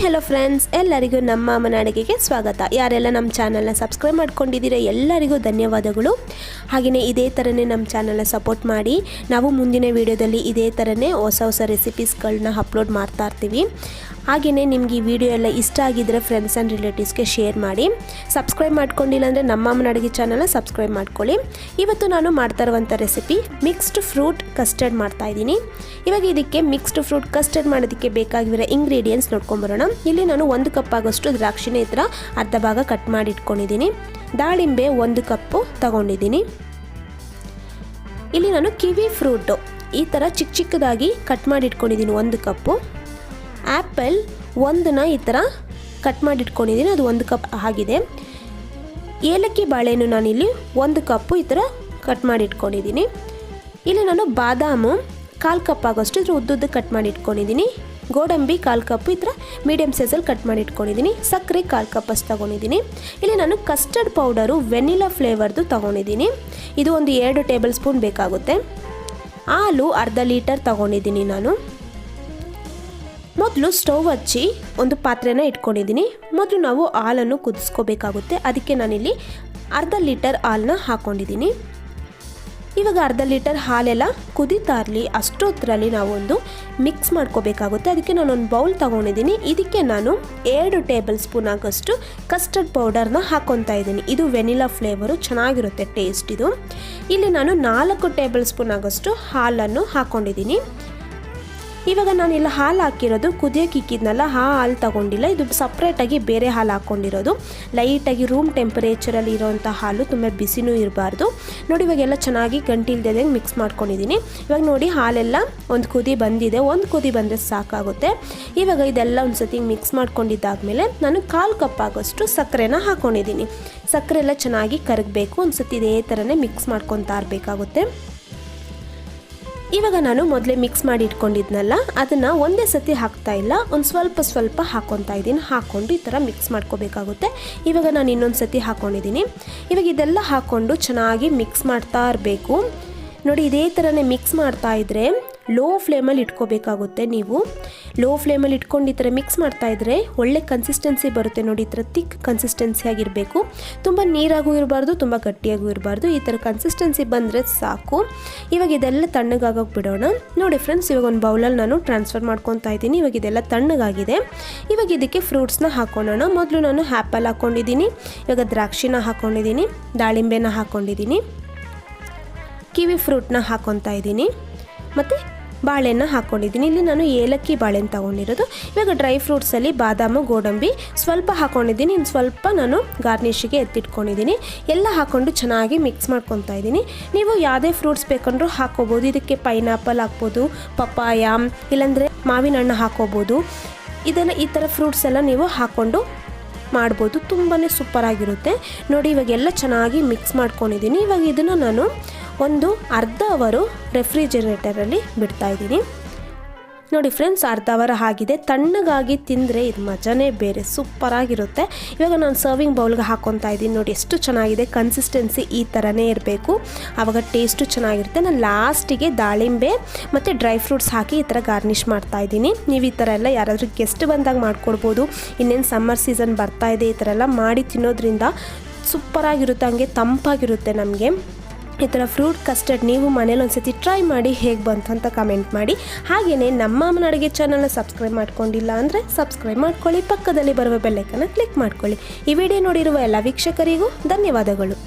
Hello friends ಎಲ್ಲರಿಗೂ ನಮ್ಮ ಅಮ್ಮನ ಅಡುಗೆಗೆ ಸ್ವಾಗತ। ಯಾರೆಲ್ಲ ನಮ್ಮ ಚಾನೆಲ್ ನ ಸಬ್ಸ್ಕ್ರೈಬ್ ಮಾಡ್ಕೊಂಡಿದ್ದೀರಾ ಎಲ್ಲರಿಗೂ ಧನ್ಯವಾದಗಳು। ಹಾಗೇನೇ ಇದೇ ತರನೇ ನಮ್ಮ ಚಾನೆಲ್ ನ ಸಪೋರ್ಟ್ ಮಾಡಿ ನಾವು ಮುಂದಿನ ವಿಡಿಯೋದಲ್ಲಿ ಇದೇ ತರನೇ ಹೊಸ ರೆಸಿಪೀಸ್ ಗಳನ್ನು ಅಪ್ಲೋಡ್ ಮಾಡ್ತಾ ಇರ್ತೀವಿ। ಹಾಗೇನೇ ನಿಮಗೆ ಈ ವಿಡಿಯೋ ಎಲ್ಲ ಇಷ್ಟ ಆಗಿದ್ರೆ ಫ್ರೆಂಡ್ಸ್ ಅಂಡ್ ರಿಲೇಟಿವ್ಸ್ ಗೆ ಶೇರ್ ಮಾಡಿ। ಸಬ್ಸ್ಕ್ರೈಬ್ ಮಾಡ್ಕೊಂಡಿಲ್ಲ ಅಂದ್ರೆ ನಮ್ಮ ಅಮ್ಮನ ಅಡುಗೆ ಚಾನೆಲ್ ನ ಸಬ್ಸ್ಕ್ರೈಬ್ ಮಾಡ್ಕೊಳ್ಳಿ। ಇವತ್ತು ನಾನು ಮಾಡ್ತಾ ಇರುವಂತ ರೆಸಿಪಿ ಮಿಕ್ಸ್ಡ್ ಫ್ರೂಟ್ ಕಸ್ಟರ್ಡ್ ಮಾಡ್ತಾ ಇದ್ದೀನಿ। ಇವಾಗ ಇದಕ್ಕೆ ಮಿಕ್ಸ್ಡ್ ಫ್ರೂಟ್ ಕಸ್ಟರ್ಡ್ ಮಾಡೋದಕ್ಕೆ ಬೇಕಾಗಿರೋ ಇಂಗ್ರೀಡಿಯೆಂಟ್ಸ್ ನೋಡ್ಕೊಂಡು ಬರೋಣ। ಇಲ್ಲಿ ನಾನು 1 ಕಪ್ ಆಗೋಷ್ಟು ದ್ರಾಕ್ಷಿನ ಈ ತರ ಅರ್ಧ ಭಾಗ ಕಟ್ ಮಾಡಿ ಇಟ್ಕೊಂಡಿದ್ದೀನಿ। ದಾಳಿಂಬೆ 1 ಕಪ್ ತಗೊಂಡಿದ್ದೀನಿ। ಇಲ್ಲಿ ನಾನು ಕಿವಿ ಫ್ರೂಟ್ ಈ ತರ ಚಿಕ್ಕದಾಗಿ ಕಟ್ ಮಾಡಿ ಇಟ್ಕೊಂಡಿದ್ದೀನಿ 1 ಕಪ್। ಆಪಲ್ ಒಂದನ್ನ ಈ ತರ ಕಟ್ ಮಾಡಿ ಇಟ್ಕೊಂಡಿದ್ದೀನಿ, ಅದು 1 ಕಪ್ ಆಗಿದೆ। ಏಲಕ್ಕಿ ಬಾಳೆಹಣ್ಣು ನಾನು ಇಲ್ಲಿ 1 ಕಪ್ ಈ ತರ ಕಟ್ ಮಾಡಿ ಇಟ್ಕೊಂಡಿದ್ದೀನಿ। ಇಲ್ಲಿ ನಾನು ಬಾದಾಮು 1/4 ಕಪ್ ಆಗೋಷ್ಟು ಇದ್ರ ಉದ್ದುದ್ದು ಕಟ್ ಮಾಡಿ ಇಟ್ಕೊಂಡಿದ್ದೀನಿ। ಗೋಡಂಬಿ 1/4 ಕಪ್ ಈ ತರ ಮೀಡಿಯಂ ಸೈಜಲ್ಲಿ ಕಟ್ ಮಾಡಿ ಇಟ್ಕೊಂಡಿದ್ದೀನಿ। ಸಕ್ಕರೆ 1/4 ಕಪ್ ಅಷ್ಟು ತಗೊಂಡಿದ್ದೀನಿ। ಇಲ್ಲಿ ನಾನು ಕಸ್ಟರ್ಡ್ ಪೌಡರು ವೆನಿಲಾ ಫ್ಲೇವರ್ದು ತಗೊಂಡಿದ್ದೀನಿ, ಇದು ಒಂದು 2 ಟೇಬಲ್ ಸ್ಪೂನ್ ಬೇಕಾಗುತ್ತೆ। ಹಾಲು ಅರ್ಧ ಲೀಟರ್ ತಗೊಂಡಿದ್ದೀನಿ ನಾನು। ಮೊದಲು ಸ್ಟವ್ ಹಚ್ಚಿ ಒಂದು ಪಾತ್ರೆನ ಇಟ್ಕೊಂಡಿದ್ದೀನಿ। ಮೊದಲು ನಾವು ಹಾಲನ್ನು ಕುದಿಸ್ಕೋಬೇಕಾಗುತ್ತೆ, ಅದಕ್ಕೆ ನಾನಿಲ್ಲಿ ಅರ್ಧ ಲೀಟರ್ ಹಾಲನ್ನ ಹಾಕೊಂಡಿದ್ದೀನಿ। ಇವಾಗ ಅರ್ಧ ಲೀಟರ್ ಹಾಲೆಲ್ಲ ಕುದೀತಾ ಇರಲಿ, ಅಷ್ಟೊತ್ತರಲ್ಲಿ ನಾವು ಒಂದು ಮಿಕ್ಸ್ ಮಾಡ್ಕೋಬೇಕಾಗುತ್ತೆ। ಅದಕ್ಕೆ ನಾನು ಒಂದು ಬೌಲ್ ತಗೊಂಡಿದ್ದೀನಿ, ಇದಕ್ಕೆ ನಾನು 2 ಟೇಬಲ್ ಸ್ಪೂನ್ ಆಗೋಷ್ಟು ಕಸ್ಟರ್ಡ್ ಪೌಡರ್ನ ಹಾಕೊತಾ ಇದ್ದೀನಿ। ಇದು ವೆನಿಲಾ ಫ್ಲೇವರು ಚೆನ್ನಾಗಿರುತ್ತೆ ಟೇಸ್ಟ್ ಇದು। ಇಲ್ಲಿ ನಾನು 4 ಟೇಬಲ್ ಸ್ಪೂನ್ ಆಗೋಷ್ಟು ಹಾಲನ್ನು ಹಾಕೊಂಡಿದ್ದೀನಿ। ಇವಾಗ ನಾನಿಲ್ಲ ಹಾಲು ಹಾಕಿರೋದು ಕುದಿಯೋಕೆ ಇಕ್ಕಿದ್ನಲ್ಲ ಆ ಹಾಲು ತಗೊಂಡಿಲ್ಲ, ಇದು ಸಪ್ರೇಟಾಗಿ ಬೇರೆ ಹಾಲು ಹಾಕ್ಕೊಂಡಿರೋದು। ಲೈಟಾಗಿ ರೂಮ್ ಟೆಂಪರೇಚರಲ್ಲಿ ಇರೋವಂಥ ಹಾಲು, ತುಂಬ ಬಿಸಿನೂ ಇರಬಾರ್ದು ನೋಡಿ। ಇವಾಗೆಲ್ಲ ಚೆನ್ನಾಗಿ ಗಂಟಿಲ್ದಂಗೆ ಮಿಕ್ಸ್ ಮಾಡ್ಕೊಂಡಿದ್ದೀನಿ। ಇವಾಗ ನೋಡಿ ಹಾಲೆಲ್ಲ ಒಂದು ಕುದಿ ಬಂದಿದೆ, ಒಂದು ಕುದಿ ಬಂದರೆ ಸಾಕಾಗುತ್ತೆ। ಇವಾಗ ಇದೆಲ್ಲ ಒಂದು ಸತಿ ಮಿಕ್ಸ್ ಮಾಡ್ಕೊಂಡಿದ್ದಾದಮೇಲೆ ನಾನು 1/4 ಕಪ್ ಆಗೋಷ್ಟು ಸಕ್ಕರೆನ ಹಾಕ್ಕೊಂಡಿದ್ದೀನಿ। ಸಕ್ಕರೆ ಎಲ್ಲ ಚೆನ್ನಾಗಿ ಕರಗಬೇಕು, ಒಂದು ಸತಿ ಇದೇ ಥರನೇ ಮಿಕ್ಸ್ ಮಾಡ್ಕೊತಾ ಇರಬೇಕಾಗುತ್ತೆ। ಇವಾಗ ನಾನು ಮೊದಲೇ ಮಿಕ್ಸ್ ಮಾಡಿ ಇಟ್ಕೊಂಡಿದ್ನಲ್ಲ ಅದನ್ನು ಒಂದೇ ಸತಿ ಹಾಕ್ತಾ ಇಲ್ಲ, ಒಂದು ಸ್ವಲ್ಪ ಹಾಕ್ಕೊತಾ ಇದ್ದೀನಿ। ಹಾಕ್ಕೊಂಡು ಈ ಥರ ಮಿಕ್ಸ್ ಮಾಡ್ಕೋಬೇಕಾಗುತ್ತೆ। ಇವಾಗ ನಾನು ಇನ್ನೊಂದು ಸತಿ ಹಾಕ್ಕೊಂಡಿದ್ದೀನಿ। ಇವಾಗ ಇದೆಲ್ಲ ಹಾಕ್ಕೊಂಡು ಚೆನ್ನಾಗಿ ಮಿಕ್ಸ್ ಮಾಡ್ತಾ ಇರಬೇಕು ನೋಡಿ। ಇದೇ ಥರನೇ ಮಿಕ್ಸ್ ಮಾಡ್ತಾ ಇದ್ದರೆ ಲೋ ಫ್ಲೇಮಲ್ಲಿ ಇಟ್ಕೋಬೇಕಾಗುತ್ತೆ ನೀವು। ಲೋ ಫ್ಲೇಮಲ್ಲಿ ಇಟ್ಕೊಂಡು ಈ ಥರ ಮಿಕ್ಸ್ ಮಾಡ್ತಾ ಇದ್ದರೆ ಒಳ್ಳೆ ಕನ್ಸಿಸ್ಟೆನ್ಸಿ ಬರುತ್ತೆ ನೋಡಿ। ಈ ಥರ ತಿಕ್ ಕನ್ಸಿಸ್ಟೆನ್ಸಿ ಆಗಿರಬೇಕು, ತುಂಬ ನೀರಾಗೂ ಇರಬಾರ್ದು, ತುಂಬ ಗಟ್ಟಿಯಾಗೂ ಇರಬಾರ್ದು, ಈ ಥರ ಕನ್ಸಿಸ್ಟೆನ್ಸಿ ಬಂದರೆ ಸಾಕು। ಇವಾಗ ಇದೆಲ್ಲ ತಣ್ಣಗಾಗೋಕೆ ಬಿಡೋಣ ನೋಡಿ ಫ್ರೆಂಡ್ಸ್। ಇವಾಗ ಒಂದು ಬೌಲಲ್ಲಿ ನಾನು ಟ್ರಾನ್ಸ್ಫರ್ ಮಾಡ್ಕೊತಾ ಇದ್ದೀನಿ। ಇವಾಗ ಇದೆಲ್ಲ ತಣ್ಣಗಾಗಿದೆ, ಇವಾಗ ಇದಕ್ಕೆ ಫ್ರೂಟ್ಸ್ನ ಹಾಕ್ಕೊಳ್ಳೋಣ। ಮೊದಲು ನಾನು ಆ್ಯಪಲ್ ಹಾಕ್ಕೊಂಡಿದ್ದೀನಿ, ಇವಾಗ ದ್ರಾಕ್ಷಿನ ಹಾಕ್ಕೊಂಡಿದ್ದೀನಿ, ದಾಳಿಂಬೆನ ಹಾಕ್ಕೊಂಡಿದ್ದೀನಿ, ಕಿವಿ ಫ್ರೂಟ್ನ ಹಾಕ್ಕೊತಾ ಇದ್ದೀನಿ, ಮತ್ತು ಬಾಳೆಹಣ್ಣು ಹಾಕ್ಕೊಂಡಿದ್ದೀನಿ। ಇಲ್ಲಿ ನಾನು ಏಲಕ್ಕಿ ಬಾಳೆಹಣ್ಣು ತೊಗೊಂಡಿರೋದು। ಇವಾಗ ಡ್ರೈ ಫ್ರೂಟ್ಸಲ್ಲಿ ಬಾದಾಮು ಗೋಡಂಬಿ ಸ್ವಲ್ಪ ಹಾಕ್ಕೊಂಡಿದ್ದೀನಿ, ಇನ್ನು ಸ್ವಲ್ಪ ನಾನು ಗಾರ್ನಿಷಿಗೆ ಎತ್ತಿಟ್ಕೊಂಡಿದ್ದೀನಿ। ಎಲ್ಲ ಹಾಕ್ಕೊಂಡು ಚೆನ್ನಾಗಿ ಮಿಕ್ಸ್ ಮಾಡ್ಕೊತಾ ಇದ್ದೀನಿ। ನೀವು ಯಾವುದೇ ಫ್ರೂಟ್ಸ್ ಬೇಕಂದ್ರೂ ಹಾಕ್ಕೋಬೋದು, ಇದಕ್ಕೆ ಪೈನಾಪಲ್ ಹಾಕ್ಬೋದು, ಪಪ್ಪಾಯ, ಇಲ್ಲಾಂದರೆ ಮಾವಿನ ಹಣ್ಣು ಹಾಕ್ಕೋಬೋದು। ಇದನ್ನು ಈ ಥರ ಫ್ರೂಟ್ಸ್ ಎಲ್ಲ ನೀವು ಹಾಕ್ಕೊಂಡು ಮಾಡ್ಬೋದು, ತುಂಬಾ ಸೂಪರಾಗಿರುತ್ತೆ ನೋಡಿ। ಇವಾಗೆಲ್ಲ ಚೆನ್ನಾಗಿ ಮಿಕ್ಸ್ ಮಾಡ್ಕೊಂಡಿದ್ದೀನಿ। ಇವಾಗ ಇದನ್ನು ನಾನು ಒಂದು ಅರ್ಧ ಅವರು ರೆಫ್ರಿಜರೇಟರಲ್ಲಿ ಬಿಡ್ತಾ ಇದ್ದೀನಿ ನೋಡಿ ಫ್ರೆಂಡ್ಸ್। ಅರ್ಧ ಅವರ್ ಆಗಿದೆ, ತಣ್ಣಗಾಗಿ ತಿಂದರೆ ಇದು ಮಜಾನೇ ಬೇರೆ, ಸೂಪರಾಗಿರುತ್ತೆ। ಇವಾಗ ನಾನು ಸರ್ವಿಂಗ್ ಬೌಲ್ಗೆ ಹಾಕ್ಕೊತಾ ಇದ್ದೀನಿ ನೋಡಿ, ಎಷ್ಟು ಚೆನ್ನಾಗಿದೆ ಕನ್ಸಿಸ್ಟೆನ್ಸಿ ಈ ಥರನೇ ಇರಬೇಕು, ಆವಾಗ ಟೇಸ್ಟು ಚೆನ್ನಾಗಿರುತ್ತೆ। ನಾನು ಲಾಸ್ಟಿಗೆ ದಾಳಿಂಬೆ ಮತ್ತು ಡ್ರೈ ಫ್ರೂಟ್ಸ್ ಹಾಕಿ ಈ ಥರ ಗಾರ್ನಿಷ್ ಮಾಡ್ತಾ ಇದ್ದೀನಿ। ನೀವು ಈ ಥರ ಎಲ್ಲ ಯಾರಾದರೂ ಗೆಸ್ಟ್ ಬಂದಾಗ ಮಾಡ್ಕೊಡ್ಬೋದು, ಇನ್ನೇನು ಸಮ್ಮರ್ ಸೀಸನ್ ಬರ್ತಾ ಇದೆ, ಈ ಥರ ಎಲ್ಲ ಮಾಡಿ ತಿನ್ನೋದ್ರಿಂದ ಸೂಪರಾಗಿರುತ್ತೆ, ಹಂಗೆ ತಂಪಾಗಿರುತ್ತೆ ನಮಗೆ। ಈ ಥರ ಫ್ರೂಟ್ ಕಸ್ಟರ್ಡ್ ನೀವು ಮನೇಲಿ ಒಂದ್ಸತಿ ಟ್ರೈ ಮಾಡಿ, ಹೇಗೆ ಬಂತು ಅಂತ ಕಮೆಂಟ್ ಮಾಡಿ। ಹಾಗೆಯೇ ನಮ್ಮ ಅಮ್ಮನ ಅಡುಗೆ ಚಾನಲ್ನ ಸಬ್ಸ್ಕ್ರೈಬ್ ಮಾಡ್ಕೊಂಡಿಲ್ಲ ಅಂದರೆ ಸಬ್ಸ್ಕ್ರೈಬ್ ಮಾಡ್ಕೊಳ್ಳಿ, ಪಕ್ಕದಲ್ಲಿ ಬರುವ ಬೆಲ್ ಐಕಾನ್ನ ಕ್ಲಿಕ್ ಮಾಡ್ಕೊಳ್ಳಿ। ಈ ವಿಡಿಯೋ ನೋಡಿರುವ ಎಲ್ಲ ವೀಕ್ಷಕರಿಗೂ ಧನ್ಯವಾದಗಳು।